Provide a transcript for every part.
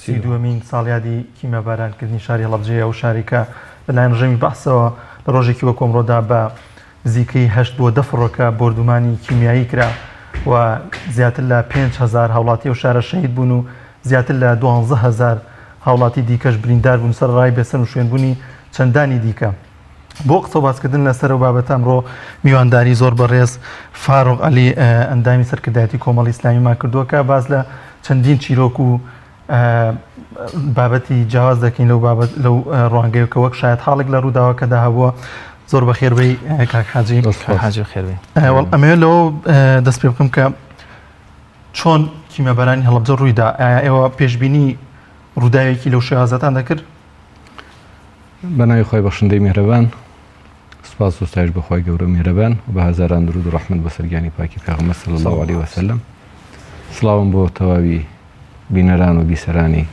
32مین ساڵیادی کیمەبارانکردنی شاری هەڵەبجەیە و شاریکە لەلایەن ڕژێمی بەعسەوە لە ڕۆژێکی وە کۆمڕۆدا بە نزیکەی 8 بۆ 10 فڕۆکە بردومانی کیمیایی کرا و زیاتر لە 5,000 هاوڵاتی و شارە شەهید بوون و زیاتر لە 12,000 هاوڵاتی دیکەش بریندار بوون سەر ڕای بێسەر و شوێنبوونی چەندانی دیکە. بۆ قسە باسکردن لەسەر و بابەتە ئەمڕۆ میوانداری زۆر بەڕێز فاروق عەلی ئەندامی سەرکردایەتی کۆمەڵی ئیسلامیمان کردووە کە باز لە چەندین چیرۆک و بابەتی جیاواز دەکەین لەو ڕوانگەیە کە وەک شاید حاڵێک لە ڕووداوە کە داهەبووە. زۆر بەخێربەی کاک حاجی. ئەمەوێت لەوە دەست پێ بکەم کە چۆن کیمەبەرانی هەڵەبجە ڕوویدا، ئێوە پێشبینی ڕووداوێکی لەو شێوازەتان دەکرد؟ بەناوی خۆی بەخشندەی میهرەبان، سوپاس و ستایش بەخوای گەورە میهرەبان و بە هەزاران درود و ڕەحمەت بە سەرگیانی پاکی پێغەمبەر صلی الله علیه وسلم. سڵاوم بۆ تەواوی بینەران و بیسەرانی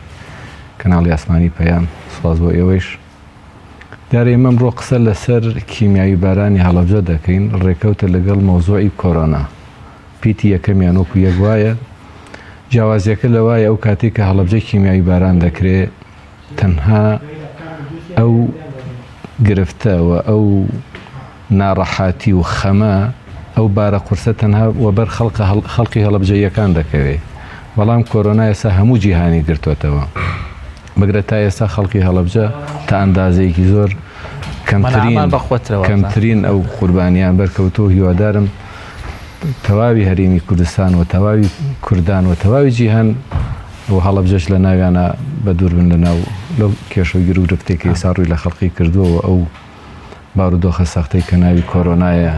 کەناڵی ئاسمانی پەیام، سوپاس بۆ ئێوەیش. دیارە ئێمە ئەمڕۆ قسە لەسەر کیمیایی بارانی هەڵەبجە دەکەین ڕێکەوتە لەگەڵ مۆزوعی کۆرۆنا. پیتی یەکەمیان وەکو یەک وایە، جیاوازیەکە لەوایە ئەو کاتێک کە هەڵەبجە کیمیایی باران دەکرێت تەنها ئەو گرفتەوە ئەو ناڕەحاتی و خەمە ئەو بارە قورسە تەنها وەبەر خەڵقی هەڵەبجەیەکان دەکەوێت. بەڵام کۆرۆنا ئێستا هەموو جیهانی گرتوێتەوە، بەگرە تا ئێستا خەڵکی هەڵەبجە تا ئەندازەیەکی زۆر کەمترین ئەو قوربانیان بەرکەوتۆ. هیوادارم تەواوی هەرێمی کوردستان و تەواوی کوردان و تەواوی جیهان و هەڵەبجەش لە ناویانە بە دوور بن لەناو لەو کێشەگیر و گرفتێکی ئێستا ڕووی لە خەڵقی کردووە. ئەو بارودۆخە سەختەی کە ناوی کۆرۆنایە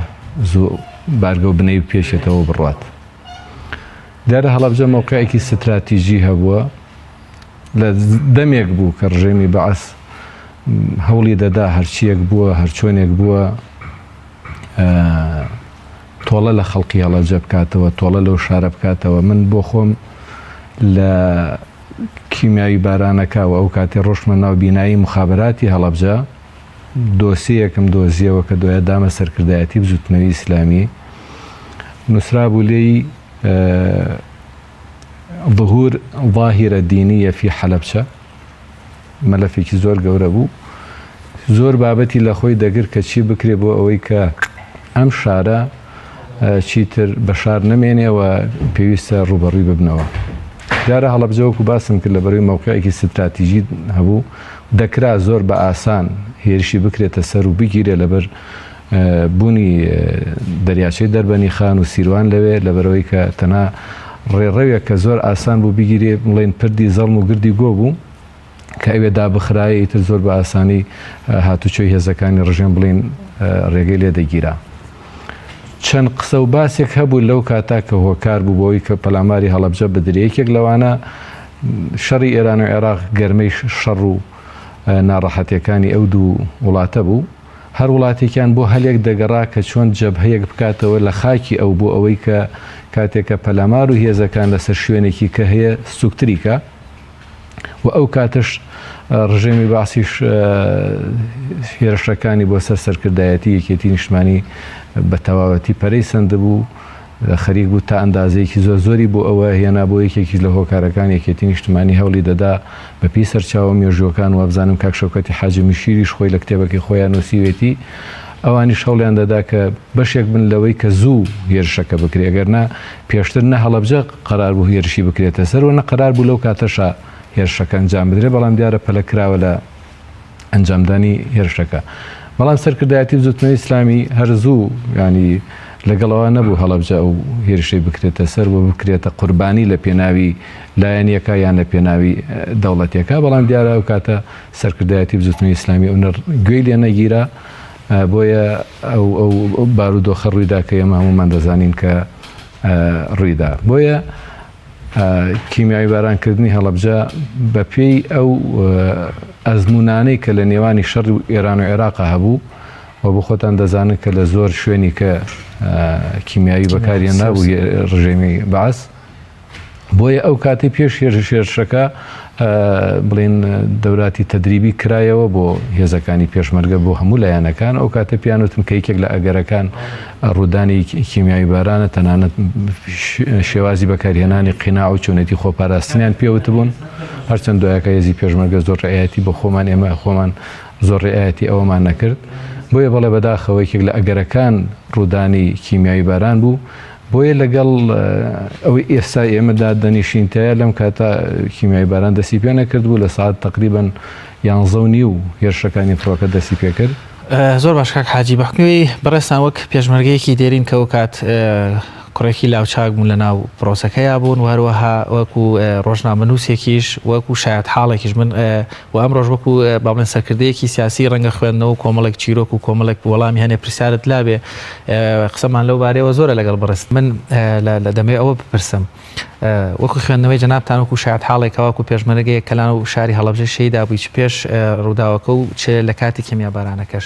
زوو بارگە و بنەی پێشێتەوە بڕات. دیارە هەڵەبجە مۆقعێکی ستراتیژی هەبووە، لە دەمێک بوو کە ڕژێمی بەعەس هەوڵی دەدا هەرچیەک بووە هەرچۆنێک بووە تۆڵە لە خەڵقی هەڵەبجە بکاتەوە، تۆڵە لەو شارە بکاتەوە. من بۆ خۆم لە کیمیایی بارانەکە و ئەو کاتێ ڕۆژمە ناو بینایی مخابراتی هەڵەبجە دۆسیەکەم دۆزیەوە کە دوایە دامە سەرکردایەتی بزوتنەوەی ئیسلامی نووسرا بوو لێی ظهور ظاهرة دينية في حەلەبجە، مەلەفێکی زۆر گەورە بوو. زۆر بابەتی لە خۆی دەگر کە چی بکرێ بۆ ئەوەی کە ئەم شارە چیتر بە شار نەمێنێەوە پێویستە ڕوبەڕووی ببنەوە. دیارە هەڵەبجە وەکو باسم کرد لەبەرەوەی مەوقعێکی ستراتیژی هەبوو، دەکرا زۆر بە ئاسان هێرشی بکرێتە سەر و بگیرێ لەبەر بوونی دەریاچەی دەربەنی خان و سیروان لەوێ، لەبەرەوەی کە تەنها ڕێڕەوێک کە زۆر ئاسان بوو بگیرێ بڵێن پردی زەڵم و گردی گۆ بوو کە ئەوێ دابخرایە ئیتر زۆر بە ئاسانی هاتوچۆی هێزەکانی ڕژێن بڵێن ڕێگەی لێ دەگیرا. چەند قسە و باسێک هەبوو لەو کاتا کە هۆکار بوو بۆەوەی کە پەلاماری هەڵەبجە بدرێکێک لەوانە شەڕی ئێران و عێراق گەرمەی شەڕ و ناڕەحەتیەکانی ئەو دوو وڵاتە بوو. هەر وڵاتێکیان بۆ هەلێک دەگەڕا کە چۆن جەبهەیەک بکاتەوە لە خاکی ئەو بۆ ئەوەی کە کاتێکە پەلامار و هێزەکان لەسەر شوێنێکی کە هەیە سوکتریکە و ئەو کاتش ڕژێمی باسیش هێرشەکانی بۆ سەر سەرکردایەتی یەکێتی نیشتمانی بە تەواوەتی پەرەی سەند بوو، خەریک بوو تا ئەندازەیەکی زۆر زۆری بۆ ئەوە هێنا بۆ یەکێکی لە هۆکارەکان یەکێتی نیشتمانی هەوڵی دەدا بەپی سەرچاوە مێژوەکان و ئەبزانم کاک شەوکەتی حاجی میشیریش خۆی لە کتێبەکەی خۆیان نووسیوێتی ئەوانی شەوڵیان دەدا کە بەشێک بن لەوەی کە زوو هێرشەکە بکرێ، گەرنا پێشتر نە هەڵەبجە قەرار بوو هێرشی بکرێتە سەر و نە قەرار بوو لەو کاتەشە هێرشەکە ئەنجام بدرێ، بەڵام دیارە پەلەکراوە لە ئەنجامدانی هێرشەکە. بەڵام سەرکردایەتی بزوتنەوەی ئیسلامی هەر زوو ینی لەگەڵەوە نەبوو هەڵەبجە ئەو هێرشەی بکرێتە سەر و بکرێتە قوربانی لە پێناوی لایەنیەکە یان لە پێناوی دەوڵەتیەکە. بەڵام دیارە ئەو کاتە سەرکردایەتی بزوتنەوەی ئیسلامی ئەو گوێی لێ نەگیرە، بۆیە ئەو بارودۆخە ڕوویدا کە ئێمە هەمومان دەزانین کە ڕوویدا. بۆیە کیمیایی بارانکردنی هەڵەبجە بە پێی ئەو ئەزمونانەی کە لە نێوانی شەڕ و ئێران و عێراقا هەبوو و بۆ خۆتان دەزانن کە لە زۆر شوێنی کە کیمیایی بەکاریان نابوو ڕژێمی بەعەس بۆیە ئەو کاتی پێش هێرشەکە بڵێن دەوراتی تەدریبی کرایەوە بۆ هێزەکانی پێشمەرگە بۆ هەموو لایەنەکان ئەو کاتە پیانوتم کە یەکێک لە ئەگەرەکان ڕوودانی کیمیایی بارانە تەنانەت شێوازی بەکارهێنانی قیناع و چۆنێتی خۆپاراستنیان پێوت بوون هەرچەند دوایەکە هێزی پێشمەرگە زۆر ڕێایەتی بە خۆمان ئێمە خۆمان زۆر ڕێایەتی ئەوەمان نەکرد بۆیە بەڵێ بەداخەوە یەکێک لە ئەگەرەکان ڕوودانی کیمیایی باران بوو بۆیە لەگەڵ ئەوەی ئێستا ئێمەدا دەنیشینتەیە لەم کاتە کیمیایی باران دەستی پێ نەکرد بوو لە ساعت تقریباً 11:30 هێرشەکانی فڕۆکە دەستی پێ کرد. زۆر باش کاک حاجی بەحکوێی بەڕێستان وەک پێشمەرگەیەکی دێرین کە ئەو کات کوڕێکی لاوچاک بوون لە ناو پرۆسەکەیا بوون و هەروەها وەکو ڕۆژنامەنووسێکیش وەکو شایەت حاڵێکیش من و ئەم ڕۆژ وەکو باڵێن سەرکردەیەکی سیاسی ڕەنگە خوێندنەوە کۆمەڵێک چیرۆک و کۆمەڵێک وەڵامی هەنێ پرسیارت لابێ قسەمان لەو بارەیەوە زۆرە لەگەڵ بڕست من لە دەمێ ئەوە بپرسم وەکو خوێندنەوەی جەنابتان وەکو شایەت حاڵێکەوە وەکو پێشمەرگەیەک کەلان و شاری هەڵەبجە شەیدا بووی چ پێش ڕووداوەکە و چ لە کاتی کیمیابارانەکەش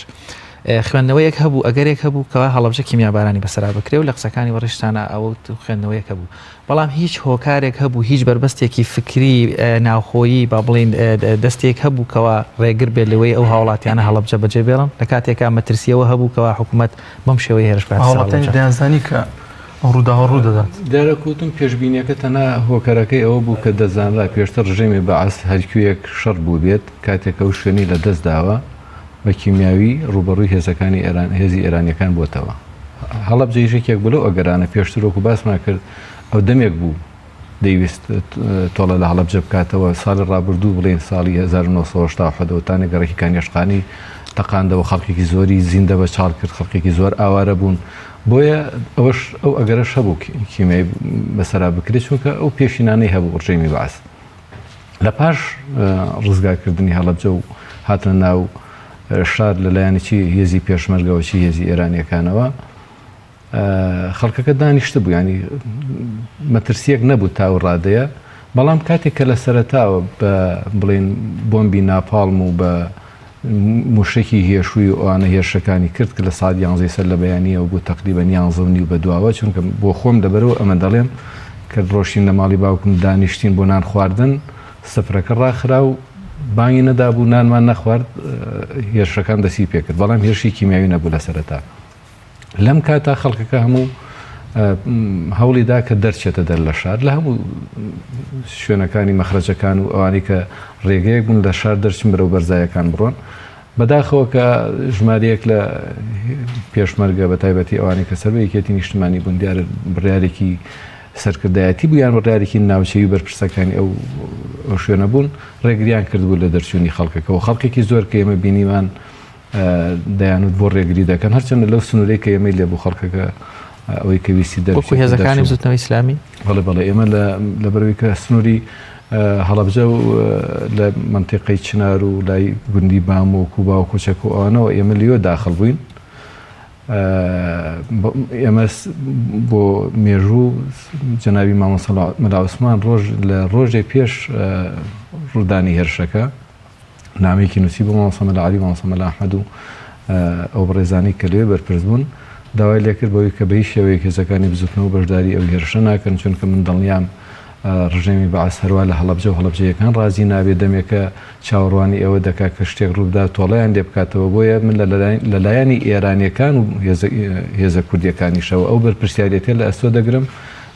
خوێندنەوەیەک هەبوو ئەگەرێک هەبوو کەوا هەڵەبجە کیمیابارانی بەسەرا بکرێ و لە قسەکانی وەڕشتانە ئەوە خوێندنەوەیەک هەبوو بەڵام هیچ هۆکارێک هەبوو هیچ بربەستێکی فکری ناوخۆیی با بڵین دەستێک هەبوو کەوا ڕێگر بێت لەوەی ئەو هاوڵاتیانە هەڵەبجە بەجێ بێڵن لە کاتێکا مەترسیەوە هەبوو کەوا حکوومەت بەم شێوەی هێرش هاوڵاتیانی دەیانزانی کە ڕووداوە ڕوو دەدات دارەکوتم پێشبینیەکە تەنها هۆکارەکەی ئەوە بوو کە دەزانرا پێشتر ڕژێمی بەعاس هەرکوویەک شەڕ بوو بێت کاتێکە ئەو شوێنی لە دەست داوە بە کیمیاوی ڕوبەڕووی هێزەکانی هێزی ئێرانیەکان بۆتەوە هەڵەبجە یەکێک بلو ئەگەرانە پێشترۆک و باسمان کرد ئەو دەمێک بوو دەیویست تۆڵە لە هەڵەبجە بکاتەوە ساڵی ڕابردوو بڵێن ساڵی 1970 تانە گەڕێکی کانیشقانی تەقاندەوە خەڵکێکی زۆری زیندە بە چاڵ کرد خەڵکێکی زۆر ئاوارە بوون بۆیە ئەوەش ئەو ئەگەرەش هەبوو کیمیایی بەسەرا بکرێت چونکە ئەو پێشینانەی هەبوو ڕژێمی باس لە پاش ڕزگارکردنی هەڵەبجە و هاتنە ناو شار لەلایەنی چی هێزی پێشمەرگەوە چی هێزی ئێرانیەکانەوە خەڵکەکە دانیشتە بوو ینی مەترسیەک نەبوو تاو ڕادەیە بەڵام کاتێک کە لە سەرەتاوە بە بڵێن بۆمبی ناپاڵم و بە موشکی هێشووی ئەوانە هێرشەکانی کرد کە لە ساعت 11 سەر لە بەیانیەوە بوو تقریبا 11:30 بە دواوە چونکە بۆ خۆم دەبەرەوە ئەمە دەڵێم کە ڕۆشتین لە ماڵی باوکم دانیشتین بۆ نان خواردن سفرەکە ڕاخرا و بانگی نەدابوو نانمان نەخوارد هێرشەکان دەسی پێکرد بەڵام هێرشی کیمیاوی نەبوو لە سەرەتا لەم کاتا خەڵکەکە هەموو هەوڵیدا کە دەرچێتە دەر لە شار لە هەموو شوێنەکانی مەخرەجەکان و ئەوانی کە ڕێگەیەک بوون لە شار دەرچن بەرەو بەرزایەکان بڕۆن بەداخەوە کە ژمارەیەک لە پێشمەرگە بە تایبەتی ئەوانی کە سەربەیەکێتی نیشتمانی بوون دیارە بڕیارێکی سەرکردایەتی بوویان بڕیارێکی ناوچەی و بەرپرسەکانی ئەو شوێنە بوون ڕێگریان کردبوو لە دەرچوونی خەڵکەکەەوە خەڵکێکی زۆر کە ئێمە بینیمان دەیانوت بۆ ڕێگری دەکەن هەرچەندە لەو سنوورەی کە ئێمەی لێبوو خەڵکەکە ئەوەی کە ویستی وەکو هێزەکانی زوتنەوەی ئیسلامی بەڵێ ئێمە لە بەرەوەی کە سنووری هەڵەبجە و لە منتیقەی چنار و لای گوندی بامۆک و باو کۆچەک و ئەوانەوە ئێمە لێوە داخڵ بووین ئێمە بۆ مێژوو جەنابی مامۆستا مەلا عوسمان لە ڕۆژێ پێش ڕوودانی هێرشەکە نامەیەکی نووسی بۆ مامۆستا مەلا عەلی مامۆستا مەلا ئەحمەد و ئەو بەڕێزانی کە لێ بەرپرس بوون داوای لێکرد بەوەی کە بەی شێوەیە هێزەکانی بزوتنەوە بەشداری ئەو هێرشە ناکەن چونکە من دڵنیام ڕژێمی بەعاس هەروە لە هەڵەبجە و هەڵەبجەیەکان ڕازی نابێت دەمێکە چاوەڕوانی ئەوە دەکات کە شتێک ڕوودا تۆڵەیان لێ بکاتەوە بۆیە من لەلایەنی ئێرانیەکان و هێزە کوردیەکانیشەوە ئەو بەرپرسیارەتێ لە ئەستۆ دەگرم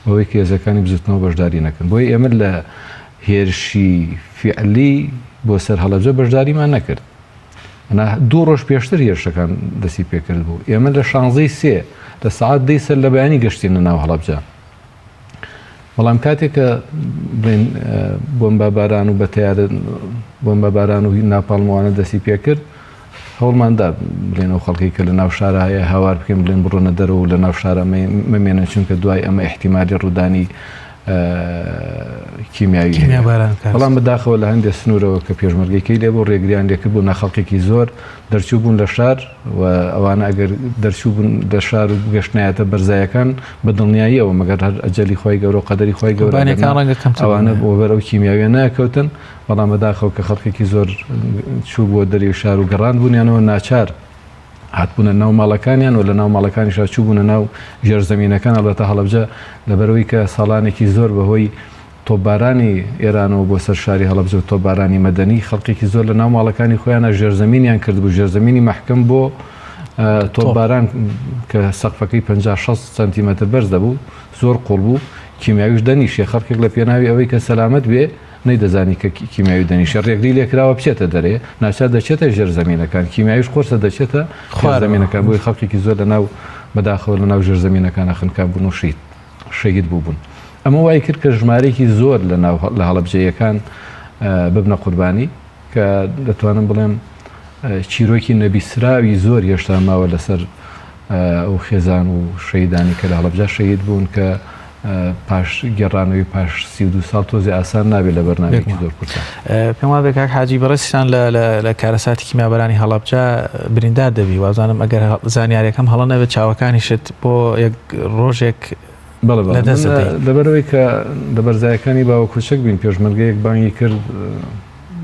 بەوەی کە هێزەکانی بزوتنەوە بەشداری نەکەن بۆی ئێمە لە هێرشی فعلی بۆ سەر هەڵەبجە بەشداریمان نەکرد 2 ڕۆژ پێشتر هێرشەکان دەستی پێکرد بوو ئێمە لە 16 لە سعات 10 سەر لە بەیانی گەشتینە ناو هەڵەبجە بەڵام کاتێک کە بڵێن بۆمبەباران و بەتیارە بۆمبەباران و ناپاڵمەوانە دەستی پێکرد هەوڵماندا بڵێن ئەو خەڵکی کە لە ناو شارە هەیە هاوار بکەین بڵێن بڕۆنە دەرەوە لە ناو شارە مەمێنە چونکە دوای ئەمە احتیمالی ڕوودانی کیمیاوی بەڵام بەداخەوە لە هەندێک سنوورەوە کە پێشمەرگەکەی لێ بۆ ڕێگریان لێکرد بوو نەخەڵکێکی زۆر دەرچوو بوون لە شار و ئەوانە ئەگەر دەرچوو بوون لە شار و گەشتنایەتە بەرزایەکان بە دڵنیاییەوە مەگەر هەر ئەجەلی خۆی گەورە و قەدەری خۆی گەورە ئەوانە بۆ بەرەو کیمیاویە ناکەوتن بەڵام بەداخەوە کە خەڵکێکی زۆر چوو بۆ دەری شار و گەڕاند بوونیانەوە ناچار هاتبوونە ناو ماڵەکانیان و لە ناو ماڵەکانیشا چوو بوونە ناو ژێرزەمینەکان ئەڵبەتە هەڵەبجە لەبەرەوەی کە ساڵانێکی زۆر بەهۆی تۆپبارانی ئێرانەوە بۆ سەر شاری هەڵەبجە و تۆپبارانی مەدەنی خەڵکێکی زۆر لە ناو ماڵەکانی خۆیانە ژێرزەمینیان کردبوو ژێرزەمینی مەحکەم بۆ تۆپباران کە سەقفەکەی 56 سانتیمەتر بەرز دەبوو زۆر قوڵ بوو کیمیاویش دەنیشێ خەڵکێک لە پێناوی ئەوەی کە سەلامەت بێ نەیدەزانی کە کیمیاوی دەنیشە ڕێگری لێکراوە بچێتە دەرێ ناچار دەچێتە ژێرزەمینەکان کیمیاویش قۆرسە دەچێتە ژێرزەمینەکان بۆی خەڵکێکی زۆر لە ناو بەداخەوە لە ناو ژێرزەمینەکانە خنکان بوون و شەهید بوون ئەمە وای کرد کە ژمارەیەکی زۆر لە هەڵەبجەیەکان ببنە قوربانی کە دەتوانم بڵێم چیرۆکی نەبیسراوی زۆر هێشتا ماوە لەسەر ئەو خێزان و شەهیدانی کە لە هەڵەبجە شەهید بوون کە پاش گێڕانەوەی پاش 32 ساڵ تۆزی ئاسان نابێت لە بەرنامەیەکی زۆر کورتە. پێم وایە کاک حاجی بەڕێستان لە کارەساتی کیمیابەرانی هەڵەبجە بریندار دەبی وازانم ئەگەر زانیاریەکەم هەڵە نەبێت چاوەکانیشت بۆ یەک ڕۆژێک لەبەرەوەی کە لە بەرزایەکانی باوە کوچک بین پێشمەرگەیەک بانگی کرد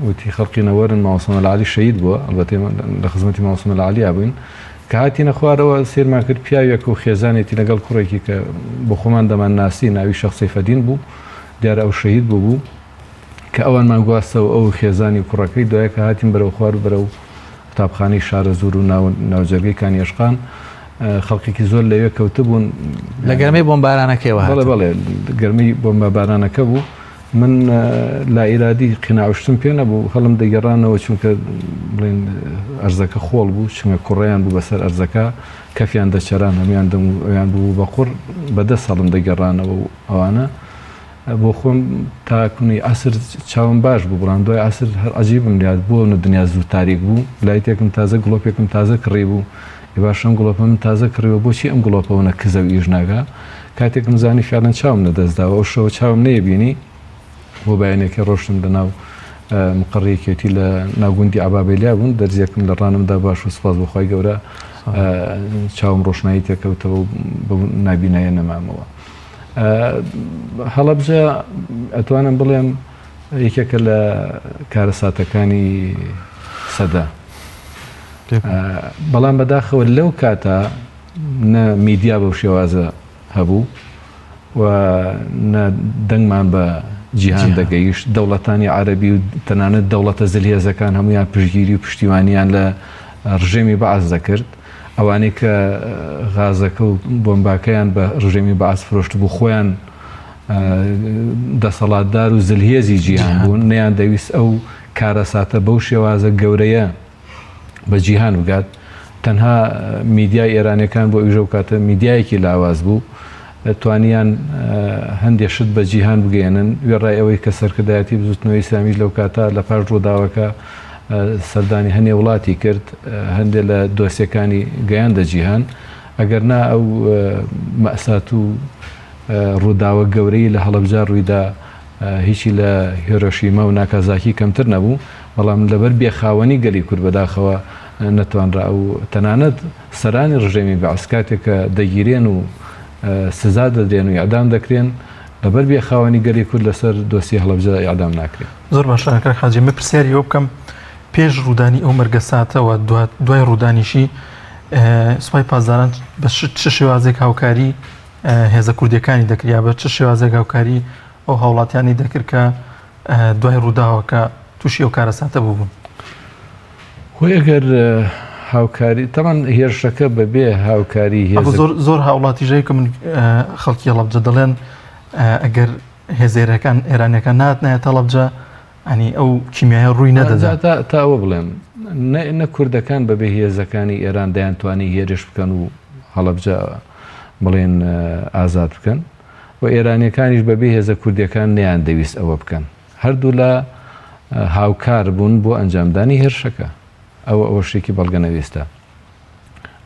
وتی خەڵقی نەوەرن ماوەسەمە العالی شەهید بووە ئەلبەتە لە خزمەتی ماوەسەمە العالیا بووین کە هاتینە خوارەوە سێرمان کرد پیاوێک و خێزانێتی لەگەڵ کوڕێکی کە بۆ خۆمان دەمان ناسی ناوی شەخ سەیفەدین بوو دیارە ئەو شەهید بوو کە ئەوانمان گواستەوە ئەو خێزانی کوڕەکەی دوایە کە هاتین بەرەو خوار و بەرەو قوتابخانەی شارە زور و ناوجەرگەی کانیێشقان خەڵکێکی زۆر لەوێ کەوتە بوون لە گەرمەی بۆمبارانەکەیەوە بەڵێ گەرمەی بۆمبارانەکە بوو من لا ئیرادی قیناوشتم پێ نەبوو هەڵم دەگەڕانەوە چونکە بڵێن ئەرزەکە خۆڵ بوو چونکە کوڕیان بوو بەسەر ئەرزەکە کەفیان دەچەران هەمیان ئەویان بوو بە قوڕ بەدەست هەڵم دەگەڕانەوە و ئەوانە بۆ خۆم تاکوونی ئاسر چاوم باش بوو بڵام دوای ئاسر هەر عەجیبم لات بۆ دنیا زوو تاریک بوو لایتێکم تازە گڵۆپێکم تازە کڕی بوو باشم گڵۆپم تازە کڕیوە بۆچی ئەم گڵۆپەوەنە کزە و ئیژ ناگا کاتێکم زانی فیاڵەن چاوم نەدەستداوە ئەو شەوە چاوم نەیەبینی بۆ بەیانێکی ڕۆشتم لە ناو مقڕیەکێتی لە ناوگوندی ئابابێلیا بوون دەرزیەکم لە ڕانمدا باش و سپاس بەخوای گەورە چاوم ڕۆشنایی تێکەوتەوە بە نابینایە نەمامەوە. هەڵەبجە ئەتوانم بڵێم یەکێکە لە کارەساتەکانی سەدا بەڵام بەداخەوە لەو کاتە نە میدیا بەو شێوازە هەبوو و دەنگمان بە جیهان دەگەیشت دەوڵەتانی عەرەبی و تەنانەت دەوڵەتە زەلهێزەکان هەمویان پشتگیری و پشتیوانیان لە ڕژێمی بەعەز دەکرد ئەوانەی کە غازەکە و بۆمباکەیان بە ڕژێمی بەعەز فرۆشت بوو خۆیان دەسەڵاتدار و زلهێزی جیهان بوون نەیان دەویست ئەو کارەساتە بەو شێوازە گەورەیە بە جیهان بگات تەنها میدیای ئێرانەکان بۆ ئیژە و کاتە میدیایەکی لاواز بوو توانیان هەندێک شت بە جیهان بگەێنن وێڕای ئەوەی کە سەرکردایەتی بزوتنەوەی ئیسلامیش لەو کاتە لە پاش ڕووداوەکە سەردانی هەنێ وڵاتی کرد هەندێک لە دۆسیەکانی گەیاندە جیهان ئەگەر نا ئەو مەئسات و ڕووداوە گەورەی لە هەڵەبجە ڕوویدا هیچی لە هیرۆشیما و ناکازاکی کەمتر نەبوو بەڵام لەبەر بێخاوەنی گەلی کورد بەداخەوە نەتوانرا و تەنانەت سەرانی ڕژێمی بەعەز کاتێکە دەگیرێن و سزا دەدرێن و ئیعدام دەکرێن لەبەر بێخاوەنی گەلی کورد لەسەر دۆسی هەڵەبجە ئیعدام ناکرێت. زۆر باشە کاک حاجی من پرسیاری ئەوە بکەم پێش ڕوودانی ئەو مەرگە ساتەوە دوای ڕوودانیشی سوپای پاسداران بە چ شێوازێک هاوکاری هێزە کوردیەکانی دەکریا بە چ شێوازێک هاوکاری ئەو هاوڵاتیانی دەکرد کە دوای ڕووداوەکە تووشی ئەو کارەساتە بووبوون. خۆی ئەگەر هاوکاری تەمان هێرشەکە بەبێ هاوکاری زۆر هاوڵاتیژەیە کە من خەڵکی هەڵەبجە دەڵێن ئەگەر هێزێرەکان ئێرانەکان نایەت هەڵەبجە ئەنی ئەو کیمیایە ڕووی نەدەدات تا ئەوە بڵێم نە کوردەکان بەبێ هێزەکانی ئێران دەیانتوانی هێرش بکەن و هەڵەبجە بڵێن ئازاد بکەن و ئێرانیەکانیش بەبێ هێزە کوردیەکان نەیان دەویست ئەوە بکەن هەردوو لە هاوکار بوون بۆ ئەنجامدانی هێرشەکە ئەوە شتێکی بەڵگە نەویستە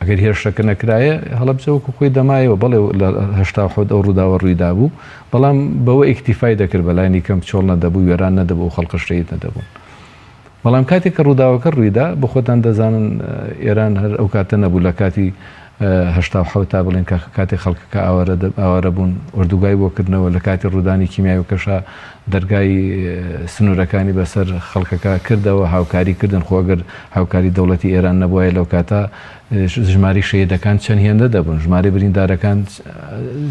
ئەگەر هێرشەکە نەکرایە هەڵەبجە وەکو خۆی دەمایەوە بەڵێ لە هەشتا خۆت ئەو ڕووداوە ڕوویدا بوو بەڵام بەوە ئیکتیفای دەکرد بەلایانی کەم چۆڵ نەدەبوو وێران نەدەبوو و خەڵکە شەهید نەدەبوون بەڵام کاتێک کە ڕووداوەکە ڕوویدا بە خۆتان دەزانن ئێران هەر ئەو کاتە نەبوو لە کاتی هشتا حوتا بڵێن کاتێک خەڵکەکە ئاوارە بوون ئوردوگای بۆکردنەوە لە کاتی ڕوودانی کیمیایی و کەشە دەرگای سنوورەکانی بەسەر خەڵکەکە کردەوە هاوکاری کردن خۆگەر هاوکاری دەوڵەتی ئێران نەبووە لەو کاتە ژماری شەیدەکان چەند هێندە دەبوون ژماری بریندارەکان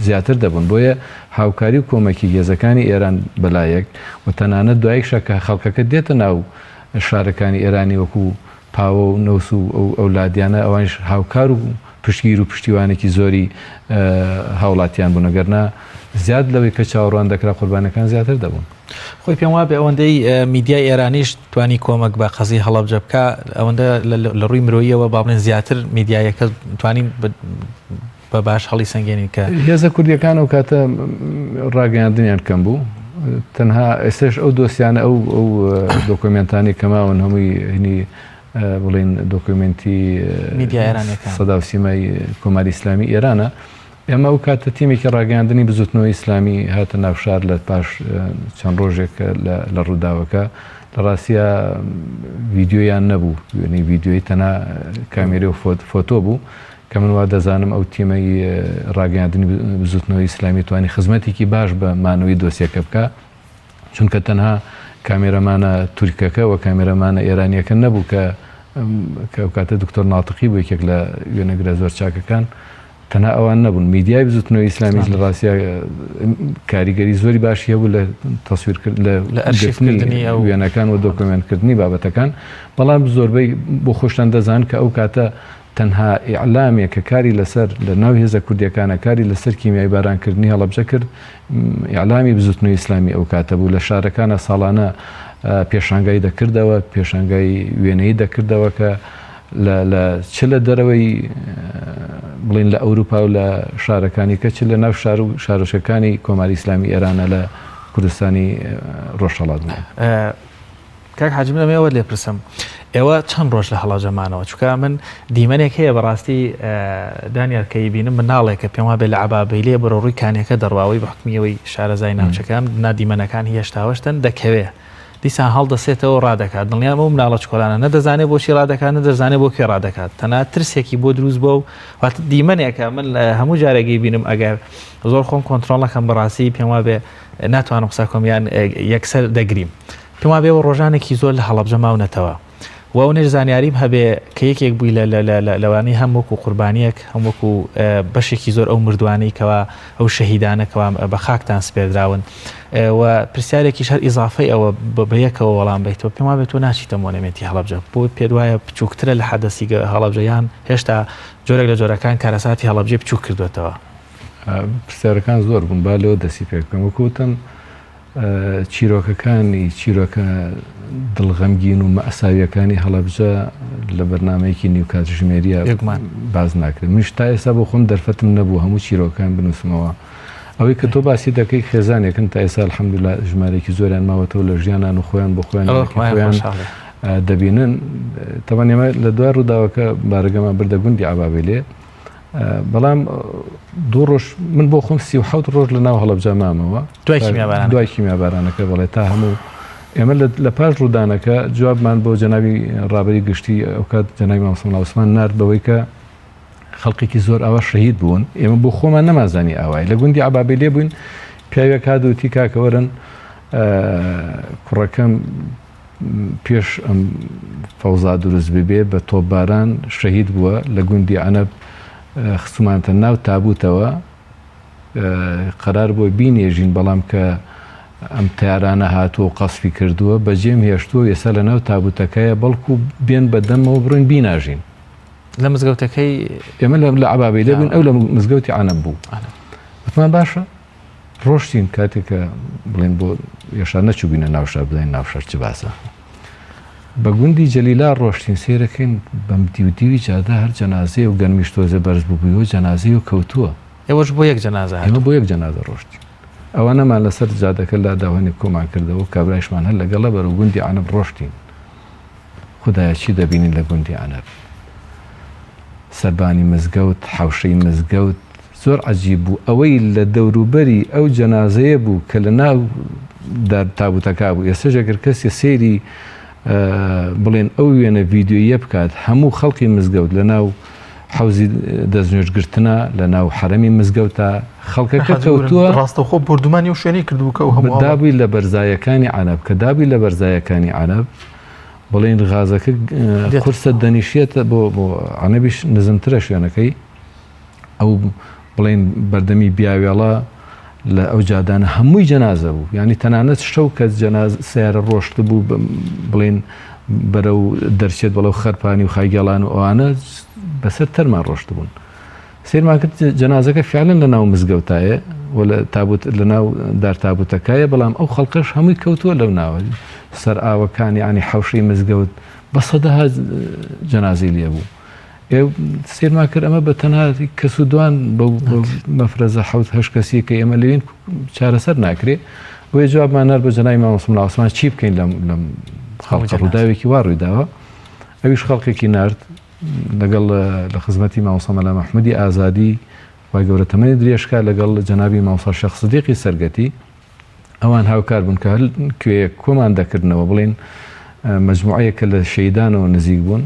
زیاتر دەبوون بۆیە هاوکاری و کۆمەکی گێزەکانی ئێران بەلایەک و تەنانەت دوای شەکە خەڵکەکە دێتە ناو شارەکانی ئێرانی وەکو پاوە و نەوس و ئەولادیانە ئەوانش هاوکار و پشتگیر و پشتیوانێکی زۆری هاوڵاتیان بوون ئەگەرنا زیاد لەوەی کە چاوەڕوان دەکرا قوربانەکان زیاتر دەبوون خۆی پێم وابێ ئەوەندەی میدیای ئێرانیش توانی کۆمەک بە قەزی هەڵەبجە بکە ئەوەندە لە ڕووی مرۆییەوە با بڵێن زیاتر میدیایەکە توانین بە باش هەڵی سەنگێنی کە هێزە کوردیەکان و کاتە ڕاگەیاندنیان کەم بوو تەنها ئێستش ئەو دۆسیانە ئەو دۆکۆمنتانی کەماون هەمووی هینی بڵین دۆکومنتی سەدا و سیمای کۆماری ئیسلامی ئێرانە ئێمە ئەو کاتە تیمێکی ڕاگەیاندنی بزوتنەوەی ئیسلامی هاتە ناوشار لە پاش چەند ڕۆژێک لە ڕووداوەکە لە ڕاستیە ڤیددیۆیان نەبوو وێنەی ڤیددیۆی تەنها کامێرە و فۆتۆ بوو کە من وا دەزانم ئەو تیمەی ڕاگەیاندنی بزوتنەوەی ئیسلامی توانی خزمەتێکی باش بە مانەوەی دۆسیەکە بکە چونکە تەنها کامێرەمانە تورکەکە و کامێرەمانە ئێرانیەکە نەبوو کە ئەو کاتە دکتۆر ناتقی بوو یەکێک لە وێنەگرە زۆر چاکەکان تەنها ئەوان نەبوون میدیای بزوتنەوەی ئیسلامیش لە ڕاستیە کاریگەری زۆری باشی هەبوو لە تەسویرکرد لە ئەرشیفکردنی وێنەکان و دۆکۆمنتکردنی بابەتەکان بەڵام زۆربەی بۆ خۆشتان دەزان کە ئەو کاتە تەنها ئیعلامێک کە کاری لەسەر لە ناو هێزە کوردیەکانە کاری لەسەر کیمیایی بارانکردنی هەڵەبجە کرد ئیعلامی بزوتنەوەی ئیسلامی ئەو کاتە بوو لە شارەکانە ساڵانە پێشانگای دەکردەوە پێشانگای وێنەی دەکردەوە کە لە چ لە دەرەوەی بڵین لە ئەوروپا و لە شارەکانی کە چ لە ناو شار و شارۆچەکانی کۆماری ئیسلامی ئێرانە لە کوردستانی ڕۆژهەڵات کاک حاجی من ئەوە لێ پرسم ئێوە چەند ڕۆژ لە هەڵاجەمانەوە چونکە من دیمەنێک هەیە بەڕاستی دانیارکەی بینم مناڵێکە پێم وابێ لە عەبابەی لێ بڕۆ ڕووی کانێکە دەڕواوی بە حکمیەوەی شارەزای ناوچەکان نادیمەنەکان هێشتاوەشتن دەکەوێ دیسان هەڵدەسێتەوە ڕادەکات دڵنیام ئەو مناڵە چکۆلانە نەدەزانێت بۆچی ڕادەکات نەدەزانێت بۆ کوێ ڕادەکات تەنها ترسێکی بۆ دروست بۆ و واتە دیمەنێکە من هەموو جارێکی بینم ئەگەر زۆر خۆم کۆنتترۆڵەکەم بەڕاستی پێم وابێ ناتوانم قسە کۆمیان یەکسەر دەگریم پێم وابێ ڕۆژانێکی زۆر لە هەڵەبجە ماونەتەوە و ئەو نێژ زانیاریم هەبێ کە یەکێک بووی لەوانەی هەم وەکو قوربانیەک هەم وەکو بەشێکی زۆر ئەو مردوانەی کەوا ئەو شەهیدانەکەوا بە خاکتان سپێردراون و پرسیارێکی شەر ئیزافەی ئەوە بە یەکەوە وەڵام بیتەوە پێم وابێت تۆ ناچیتە مۆنەمێتی هەڵەبجە بۆ پێ وایە بچووکترە لە حەدەسی هەڵەبجەیان هێشتا جۆرێک لە جۆرەکان کارەساتی هەڵەبجێ بچوو کردوێتەوە پرسیارەکان زۆر بوون با لەوە دەسی پێ بکەم وەکوتم چیرۆکەکانی چیرۆکە دڵغەمگین و مەئساویەکانی هەڵەبجە لە بەرنمەیەکی نیوکاتژمێریە باز ناکرێت منش تا ئێستا بۆ خۆم دەرفەتم نەبوو هەموو چیرۆکان بنووسمەوە ئەوەی کە تۆ باسی دەکەی خێزانێکن تا ئێستا الحەمدولیلا ژمارێکی زۆریان ماوەتەوە لە ژیانان و خۆیان بۆ خۆیان دەبینن تەوان ئێمە لە دوای ڕووداوەکە بارگەمان بردە گوندی عەبابێلێ بەڵام دوو ڕۆژ من بۆ خۆم 37 ڕۆژ لە ناو هەڵەبجە مامەوە دوای کیمیابارانەکە بەڵێ تا هەموو ئێمە لە پاش ڕوودانەکە جوابمان بۆ جەنابی ڕابەری گشتی ئەو کات جەنابی مام سەڵاو عوسمان نارد بەوەی کە خەڵقێکی زۆر ئاوا شەهید بوون ئێمە بۆ خۆمان نەمازانی ئاوای لە گوندی عەبابێلێ بووین پیاوێک هات وتی کاکەوەرن کوڕەکەم پێش ئەم فەوزا دروست ببێ بە تۆپباران شەهید بووە لە گوندی عەنەب خستومانتە ناو تابوتەوە قەرار بۆ بینێژین بەڵام کە ئەم تیارانە هاتووە و قەسفی کردووە بەجێم هێشتووە ێستا لە ناو تابوتەکەیە بەڵکو بێن بەدەمەوە بڕۆین بیناژین لە مزگەوتەکەی ئێمە لە عەبابێلێ بووین ئەو لە مزگەوتی عەنەب بوو وتمان باشە ڕۆشتین کاتێککە بڵێن بۆ ێشار نەچوو بینە ناوشار بدەین ناوشار چ باسە بە گوندی جەلیلا ڕۆشتین سێرەکەین بەم دیودیوی جادا هەر جەنازەیە و گەرمیش تۆزە بەرز بووبوویەوە جەنازەی و کەوتووە ئێوەش بۆ یەک جەنازە ئێمە بۆ یەک جەنازە ڕۆشتین ئەوانەمان لەسەر جادەکە لا داوانی کۆمان کردەوە کابرایشمان هەر لەگەڵە بەرە گوندی عەنەب ڕۆشتین خودایە چی دەبینین لە گوندی عەنەب سەربانی مزگەوت حەوشەی مزگەوت زۆر عەجیب بوو ئەوەی لە دەوروبەری ئەو جەنازەیە بوو کە لە ناو تابوتەکە بوو ئێستاش ئەگەر کەسێ سێری بڵێن ئەو وێنە ڤیدیۆیە بکات هەموو خەڵکی مزگەوت لە ناو حوزی دەستنوێژگرتنە لە ناو حرەمی مزگەوتە خەڵکەکە کەوتووە ڕاستەخۆ بردومانی و شوێنی کردبوو کە هەموو دابووی لە بەرزایەکانی عەرەب کە دابووی لە بەرزایەکانی عەرەب بڵێن غازەکە قورسە دەنیشێتە بۆ عەنەبیش نزمترە شوێنەکەی ئەو بڵێن بەردەمی بیاوێڵە لە ئەو جادانە هەمووی جەنازە بوو ینی تەنانەت شەو کە سیارە ڕۆشت بوو بڵێن بەرە و دەرچێت بەڵەو خەرپانی و خایگەڵان و ئەوانە بەسەر تەرمان ڕۆشت بوون سێرمان کرد جەنازەکە فعلەن لە ناو مزگەوتایە لە ناو دارتابوتەکایە بەڵام ئەو خەڵقەش هەمووی کەوتووە لەو ناوە سەر ئاوەکانی ینی حەوشەی مزگەوت بە سەدەها جەنازەی لێ بوو سێرمان کرد ئەمە بە تەنها کەس و دوان بە مەفرەزە حەوت هەشت کەسی کە ئێمە لەوین چارەسەر ناکرێ وێ جوابمان نەر بە جەنای مام موسڵمان عوسمان چی بکەین لەم خەڵقە ڕووداوێکی وا ڕوویداوە ئەویش خەڵقێکی نارد لەگەڵ لە خزمەتی مامۆستا مەلا مەحموودی ئازادی وای گەورە تەمەنی درێژکا لەگەڵ جەنابی مامۆستا شێخ سدیقی سەرگەتی ئەوان هاوکار بوون کە هەر کوێیە کۆمان دەکردنەوە بڵێن مەجموعەیەکە لە شەیدانەوە نزیک بوون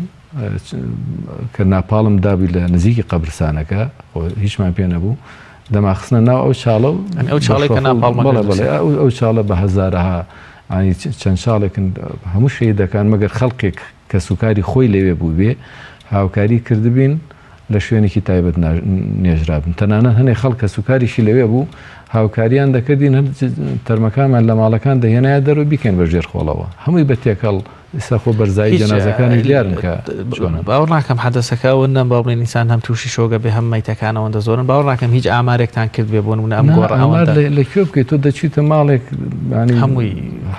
کە ناپاڵم دابی لە نزیکی قەبرستانەکە هیچمان پێ نەبوو دەماخستنە ناو ئەو چاڵە و ئەو چاڵە بە هەزارەها چەند شاڵێکن هەموو شەیدەکان مەگەر خەڵقێک کە سوکاری خۆی لەوێ بوو بێ هاوکاری کردبین لە شوێنێکی تایبەت نێژرابن تەنانەت هەنێک خەڵک کە سوکاریشی لەوێ بوو هاوکاریان دەکردین تەرمەکانمان لە ماڵەکان دەهێنایە دەرەوە بیکەن بە ژێر خۆڵەوە هەمووی بە تێکەڵ ئێستا خۆ بەرزایی جەنازەکانی دیارن کە باوەڕ ناکەم حەدەسەکە نەم باڵێن ئینسان هەم تووشی شۆگە بێ هەم مەیتەکانەوەندە زۆرن باوەڕ ناکەم هیچ ئامارێکتان کرد بێ بۆن ئەم گۆڕ لەکوێ بکەیت تۆ دەچیتە ماڵێک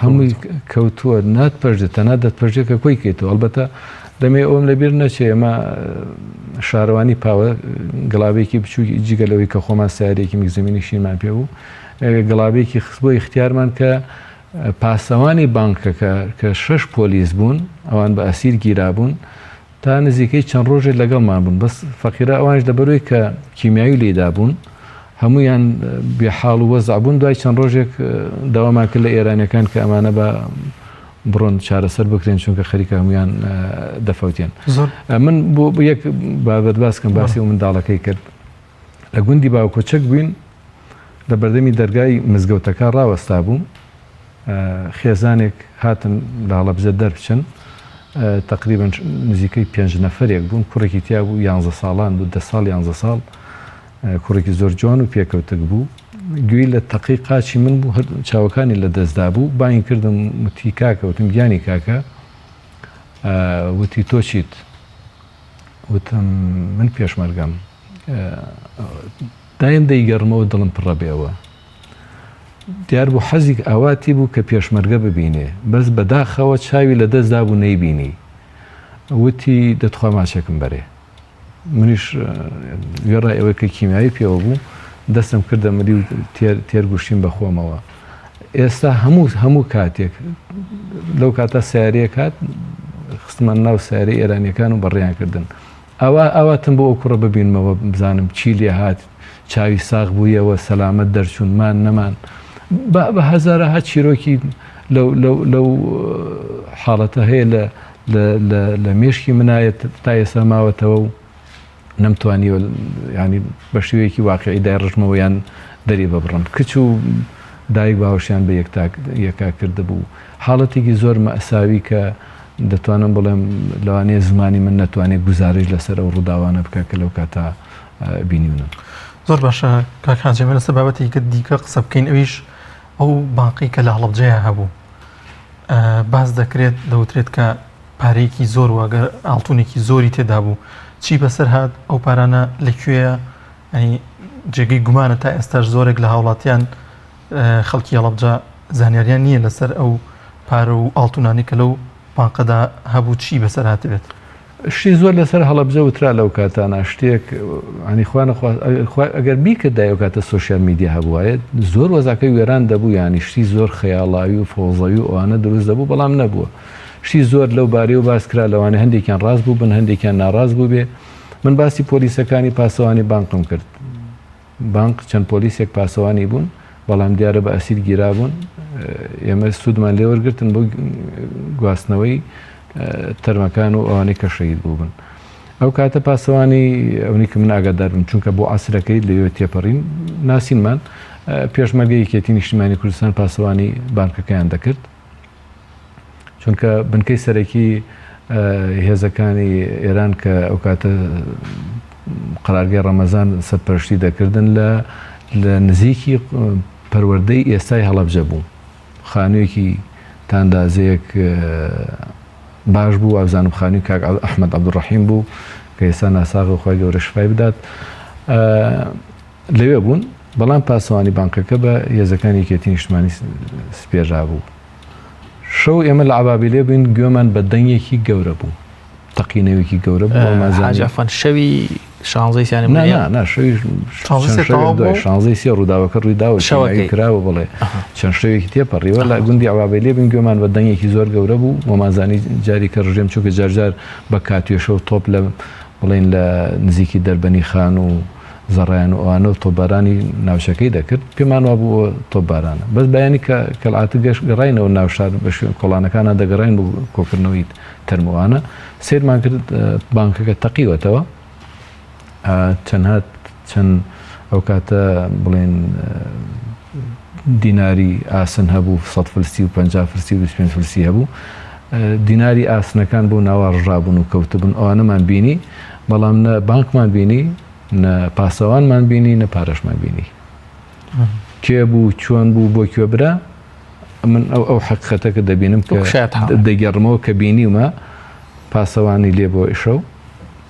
هەمووی کەوتووە ناتپەرژێت تەنها دەتپەرژێت کە کۆی کەیتەوە ئەلبەتە دەمێ ئەوم لەبیر نەچێ ئێمە شارەوانی پاوە گڵابێکی بچووکی جگەلەوەی کە خۆمان سیارێکی میگزمینی شینمان پێ بوو گڵابێکی خست بۆ اختیارمان کە پاسەوانی بانکەکە کە 6 پۆلیس بوون ئەوان بە ئەسیر گیرابوون تا نزیکەی چەند ڕۆژێک لەگەڵمان بوون بەس فەقیرە ئەوانش لەبەرەوەی کە کیمیاوی لێدا بوون هەمویان بێحاڵ و وەزع بوون دوای چەند ڕۆژێک داوامان کرد لە ئێرانیەکان کە ئەمانە بە بڕۆن چارەسەر بکرێن چونکە خەریکە هەمویان دەفەوتێن من بۆ یەک بابەت باسکەم باسی و منداڵەکەی کرد لە گوندی باوکۆچەک بووین لە بەردەمی دەرگای مزگەوتەکە ڕاوەستا بووم خێزانێک هاتن لە هەڵەبجە دەربچن تقریبا نزیکەی 5 نەفرێک بوون کوڕێکی تیا بوو 11 ساڵان بوو 10 ساڵ 11 ساڵ کوڕێکی زۆر جوان و پێکەوتک بوو گوێی لە تەقی قاچی من بوو چاوەکانی لە دەستدا بوو باین کردم وتی کاکە وتم گیانی کاکە وتی تۆ چیت وتم من پێشمەرگەم دایم دەیگەڕمەوە دڵم پڕە بێەوە دیار بوو حەزێک ئاواتی بوو کە پێشمەرگە ببینێ بەس بەداخەوە چاوی لە دەستدا بوو نەیبینی وتی دەتخوا ماچێکم بەرێ منیش وێڕای ئەوەی کە کیمیایی پێوە بوو دەستم کردە مری و تێرگوشتیم بە خۆمەوە ئێستا هەموو کاتێک لەو کاتە سیارەیە کات خستمان ناو سیارەی ئێرانیەکان و بەڕێیان کردن ئەواتم بۆ ئەو کوڕە ببینمەوە بزانم چی لێ هات چاوی ساغ بوویەوە سەلامەت دەرچوونمان نەمان بە هەزارەها چیرۆکی لەو حاڵەتە هەیە لە مێشکی منایەت تا ئێستا ماوەتەوە و نەمتوانیوە ینی بە شێوەیەکی واقعیدای ڕژمەوەیان دەری ببڕن کچ و دایک باوەشیان بە یەکا کرده بوو حاڵەتێکی زۆر مەئساوی کە دەتوانم بڵێم لەوانەیە زمانی من نەتوانێت گوزارش لەسەر ئەو ڕووداوانە بکە کە لەو کاتە بینیونم زۆر باشە کاکانجێمە لەسەر بابەتی کە دیکە قسە بکەین ئەویش ئەو باقی کە لە هەڵەبجەیە هەبوو باز دەکرێت دەوترێت کە پارەیەکی زۆر واگەر ئاڵتونێکی زۆری تێدا بوو چی بەسەر هات ئەو پارانە لەکوێیە ینی جێگەی گومانە تا ئێستاش زۆرێک لە هاوڵاتیان خەڵکی هەڵەبجە زانیاریان نییە لەسەر ئەو پارە و ئاڵتونانی کە لەو بانقەدا هەبوو چی بەسەر هاتبێت شتی زۆر لەسەر هەڵەبجە وترا لەو کاتانە شتێک ینی ئەگەر بیکە دایو کاتە سوۆشیال میدیا هەبووایە زۆر وەزاکەی وێران دەبوو ینی شتی زۆر خەیاڵاوی و فۆزەوی و ئەوانە دروست دەبوو بەڵام نەبووە شتی زۆر لەو بارەی و باس کرا لەوانە هەندێکیان ڕاست بوو بن هەندێکیان ناڕاست بوو بێ من باسی پۆلیسەکانی پاسەوانی بانقم کرد بانق چەند پۆلیسێک پاسەوانی بوون بەڵام دیارە بە ئەسیر گیرا بوون ئێمە سوودمان لێوەرگرتن بۆ گواستنەوەی تەرمەکان و ئەوانەی کە شەهید بوو بن ئەو کاتە پاسەوانی ئەوەی کە من ئاگادار بم چونکە بۆ عەسرەکەی لەوێ تێپەڕین ناسینمان پێشمەرگە یەکێتی نیشتیمانی کوردستان پاسەوانی بانکەکەیان دەکرد چونکە بنکەی سەرەکی هێزەکانی ئێران کە ئەو کاتە قەرارگای ڕەمەزان سەرپەرشتی دەکردن لە نزیکی پەروەردەی ئێستای هەڵەبجە بوو خانوویەکی تاندازەیەک باش بوو ئەوزانم خانووی کاک ئەحمەد عەبدوڕەحیم بوو کە ئێستا ناساغی خۆی گەورە شفای بدات لەوێ بوون بەڵام پاسەوانی بانکەکە بە هێزەکانی یەکێتی نیشتیمانی سپێژا بوو شەو ئێمە لە عەبابیلێ بووین گوێمان بە دەنگێکی گەورە بوو تەقینەوێکی گەورە بوو حاجەفەن شەوی 16 شانزەی سێ ڕووداوەکە ڕوویداوە شەوەکەی کراوە بڵێ چەند شەوێکی تێپەڕیوە لە گوندی عەبابیلێ بووین گوێمان بە دەنگێکی زۆر گەورە بوو وەمازانی جاری کە ڕژێم چووکە جارجار بە کاتوێشە و تۆپ لە بڵێن لە نزیکی دەربەنی خان و زەڕیان و ئەوانە و تۆپبارانی ناوچەکەی دەکرد پێمان وا بوو تۆپبارانە بەس بەیانی کە کەڵعاتە گەڕینەوە ناو شار بە کۆڵانەکانە دەگەڕین بۆ کۆکردنەوەی تەرموانە سیرمان کرد بانکەکە تەقیوەتەوە چەند ئەو کاتە بڵێن دیناری ئاسن هەبوو 100 فلسی و 50 فلسی و 25 فلسی هەبوو دیناری ئاسنەکان بۆ ناوە ڕژابوون و کەوتبوون ئەوانەمان بینی بەڵام نە بانکمان بینی نە پاسەوانمان بینی نە پارەشمان بینی کێ بوو چۆن بوو بۆ کوێ برا من ئەو حەقیقەتەکە دەبینم کە دەگەڕمەوە کە بینیمە پاسەوانی لێ بۆ ئیشە و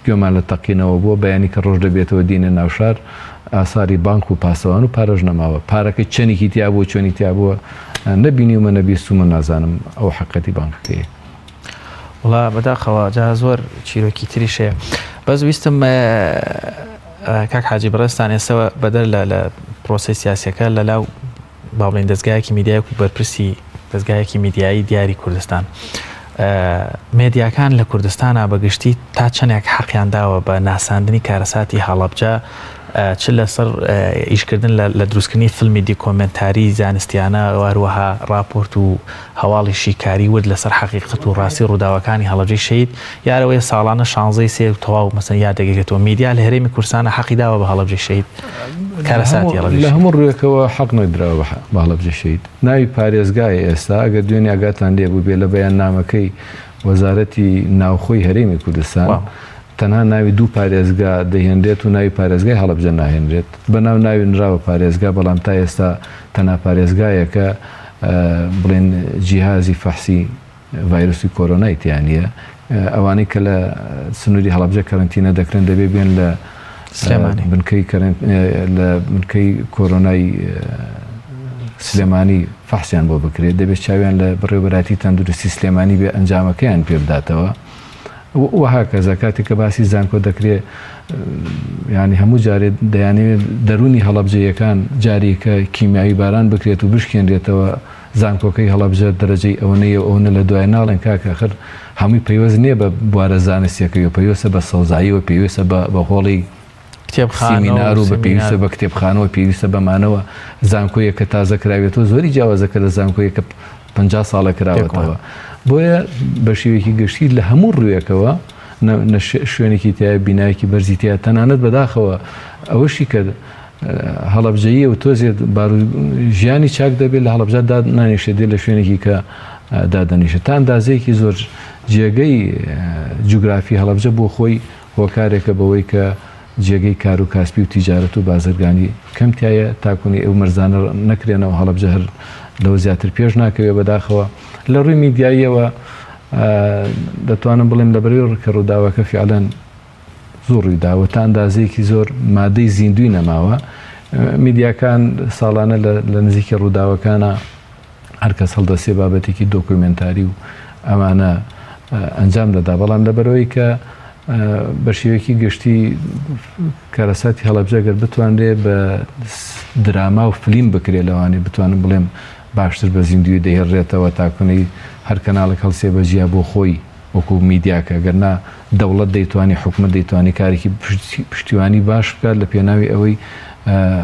گوێمان لە تەقینەوە بووە بەیانی کە ڕۆژ دەبێتەوە دینە ناوشار ئاساری بانک و پاسەوان و پارەژ نەماوە پارەکە چەندێکی تیا بووە چۆنی تیا بووە نەبینیومە نەبیستومە نازانم ئەو حەقیقەتی بانکەکەی وڵا بەداخەوە جا زۆر چیرۆکی تریشەیە بەس ویستم کاک حاجی بەڕێستان ئێستەوە بەدەر لە پرۆسی سیاسیەکە لەلاو با بڵێن دەستگایەکی میدیای و بەرپرسی دەستگایەکی میدیایی دیاری کوردستان مێدیاکان لە کوردستانە بەگشتی تا چەندێک حەقیان داوە بە ناساندنی کارەساتی هەڵەبجە چ لەسەر ئیشکردن لە دروستکردنی فیلمی دیکۆمنتاری زانستیانە واروەها راپۆرت و هەواڵی شیکاری ورد لەسەر حەقیقەت و ڕاستی ڕووداوەکانی هەڵەبجەی شەید یارەوەی ساڵانە 16 سێ تەواو مەسەن یادەگەێتەوە میدیا لە هەرێمی کوردستانە حەقی داوە بە هەڵەبجەی شەید کارەساتی لە هەموو ڕوویەکەوە حەق نەدراوە بە هەڵەبجە شەید ناوی پارێزگایە ئێستا ئەگەر دوێنێ ئاگاتان لێبوو بێ لە بەیان نامەکەی وەزارەتی ناوخۆی هەرێمی کوردستان تەنها ناوی دوو پارێزگا دەهێنرێت و ناوی پارێزگای هەڵەبجە ناهێنرێت بەناو ناوی نراوە پارێزگا بەڵام تا ئێستا تەنها پارێزگایەکە بڵێن جیهازی فەحسی ڤایرۆسی کۆرۆنای تیانە ئەوانەی کە لە سنووری هەڵەبجە کەرنتینە دەکرێن دەبێ بێن لە بنکەی کۆرۆنای سلێمانی فەحسیان بۆ بکرێت دەبێت چاویان لە بڕێوەبەراتی تەندروستی سلێمانی بێ ئەنجامەکەیان پێ بداتەوە وەها کە زەکاتی کە باسی زانکۆ دەکرێت ینی هەموو جارێت دەیانەوێت دەرونی هەڵەبجەیەکان جارێکە کیمیایی باران بکرێت و بشکێنرێتەوە زانکۆکەی هەڵەبجە دەرەجەی ئەوەنەیە ئەوەنە لە دوای ناڵێن کاکە خر هەمووی پەیوەست نییە بە بوارە زانستیەکەی و پێویستە بە سەوزاییەوە پێویستە بە هۆڵی سیمینار و بە پێویستە بە کتێبخانەوە پێویستە بەمانەوە زانکۆیە کە تازە کراوێتەوە زۆری جیاوازەکە لە زانکۆیە کە 50 ساڵە کراوەتەوە بۆیە بە شێوەیەکی گەشتی لە هەموو ڕوویەکەوە شوێنێکی تایە بینایەکی بەرزیتیە تەنانەت بەداخەوە ئەوەشی کە هەڵەبجەیە و تۆزێت ژیانی چاک دەبێت لە هەڵەبجە نانیشێ دێ لە شوێنێکی کە دادەنیشە تا ئەندازەیەکی زۆر جێگەی جوگرافی هەڵەبجە بۆ خۆی هۆکارێکە بەوەی کە جێگەی کار و کاسبی و تیجارەت و بازرگانی کەمتایە تاکوونی ئەو مەرزانە نەکرێنەوە هەڵەبجە هەر لەو زیاتر پێش ناکەوێت بەداخەوە لە ڕووی میدیاییەوە دەتوانم بڵێم لە بەرەوەی کە ڕووداوەکە فیعلەن زۆر ڕوویداوە تا ئەندازەیەکی زۆر مادەی زیندوی نەماوە میدیاکان ساڵانە لە نزیکی ڕووداوەکانە هەرکەس هەڵدەسێ بابەتێکی دۆکومنتاری و ئەمانە ئەنجام دەدا بەڵام لە بەرەوەی کە بە شێوەیەکی گشتی کارەساتی هەڵەبجەگەر بتوانرێت بە دراما و فلیم بکرێت لەوانێ بتوانم بڵێم باشتر بە زیندوی دەهێڕێتەوە تاکوونەی هەر کەناڵێک هەڵسێ بەجیا بۆ خۆی وەکو میدیاکە گەرنا دەوڵەت دەیتوانی حکومت دەیتوانی کارێکی پشتیوانی باش بکات لە پێناوی ئەوەی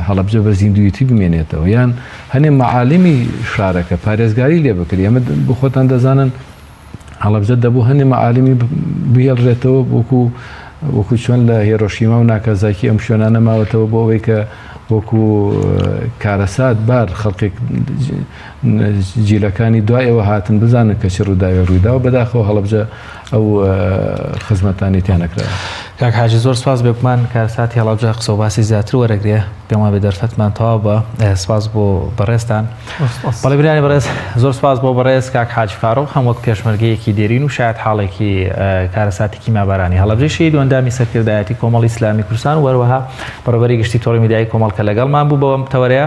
هەڵەبجە بە زیندویەتی بمێنێتەوە یان هەنێ مەعالمی شارەکە پارێزگاری لێ بکرێ ئەمە بخۆتان دەزانن هەڵەبجە دەبوو هەنێ مەعالمی بهێڵڕێتەوە وەکو وەکو چۆن لە هێرۆشیما و ناکازاکی ئەم شوێنانە ماوەتەوە بۆ ئەوەی کە وەکو کارەسات بار خەڵکێک جیلەکانی دوایەوە هاتن بزانن کە چ ڕووداوی ڕوویدا و بەداخەوە هەڵەبجە ئەو خزمەتانی تیانەکراوە. کاک حاجی زۆر سپاس بێکمان کارەساتی هەڵەبجە قسە و باسی زیاتر وەرەگرێ پێم وایە بێ دەرفەتمان تەواو بە سپاس بۆ بەڕێزتان. بەڵێ برانی بەڕێز زۆر سپاس بۆ بەڕێز کاک حاجی فاروق هەم وەک پێشمەرگەیەکی دێرین و شاید حاڵێکی کارەساتی کیمیابارانی هەڵەبجەی و ئەندامی سەرکردایەتی کۆمەڵی ئیسلامی کوردستان و هەروەها بەڕێوەبەری گشتی تۆڕی میدیایی کۆمەڵکە لەگەڵمان بوو بەوەم تەوەرەیە.